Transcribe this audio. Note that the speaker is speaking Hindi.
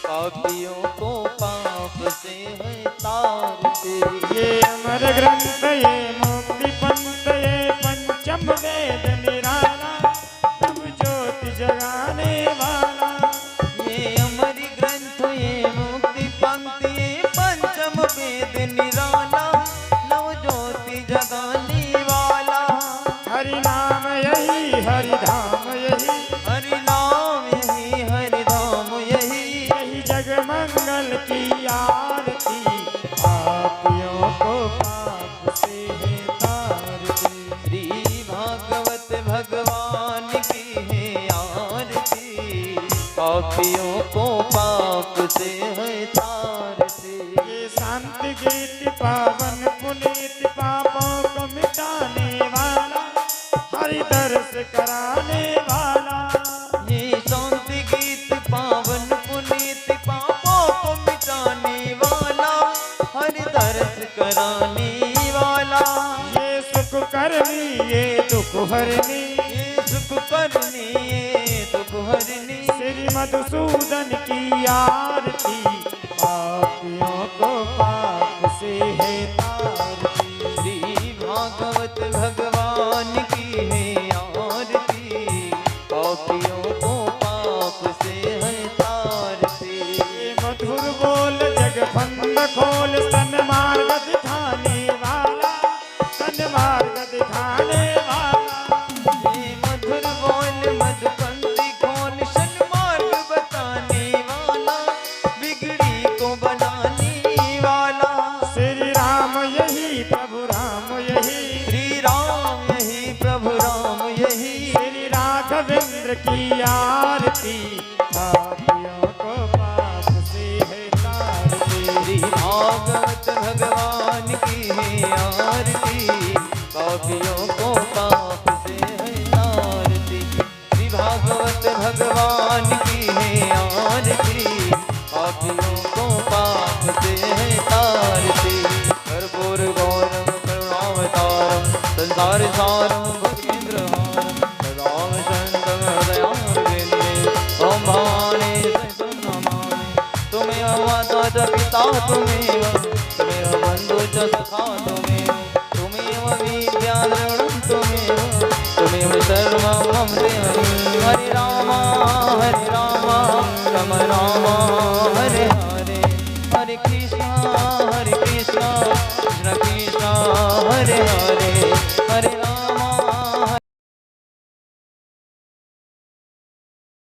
पापियों को पाप से है तारते। ये अमर ग्रंथ ये मुक्ति पंथ ये पंचम वेद निराला, तब ज्योति जगाने वाला। ये अमर ग्रंथ ये मुक्ति पंथ ये पंचम वेद निराला, नव ज्योति जगाने वाला। हरि नाम यही हरि धाम यही, हरि नाम यही हरि धाम यही, यही जग मंगल की आरती, पापियों को पाप से है तारती। श्री भागवत भगवान की है आरती, पापियों को पाप से है तारती। ये शांति गीत पावन पुनीत, पापों को मिटाने वाला, हरि दर्श कराने वाला। ये शांति गीत पावन पुनीत, पापों को मिटाने वाला, हरि दर्श कराने वाला। ये सुख करनी ये दुख हरनी, ये सुख करनी ये दुख हरनी, श्री मधुसूदन की आरती, पापियों को पाप से है तारती। श्री भागवत भगवान की है आरती, पापियों को पाप से है तारती। ये मधुर बोल जग फंद खोल, सन्मार्ग दिखाने वाला, सन्मार्ग दिखाने वाला। ये मधुर बोल मधुपंथी खोल, सन्मार्ग बताने वाला, बिगड़ी को बनाने वाला। श्री राम यही प्रभु राम यही, श्री राम यही प्रभु राम यही, श्री राघवेंद्र की आरती, पापियों को पाप से है तारती। श्री भागवत भगवान की है आरती, पापियों को पाप से है तारती। श्री भागवत भगवान की है आरती, पापियों को पाप से है तारती। कर्पूर गौरम करुणावतारम, संसार सारम भुजगेन्द्रहारम, रामचंद्रं हृदयारविन्दे ओम भवानी सहितं नमामि। तुमेव माता च पिता तुमेव, तुमेव बन्धु च सखा तुमेव, तुमेव विद्या द्रविणं तुमेव, तुमेव सर्वं मम देहि। हरे राम राम राम हरे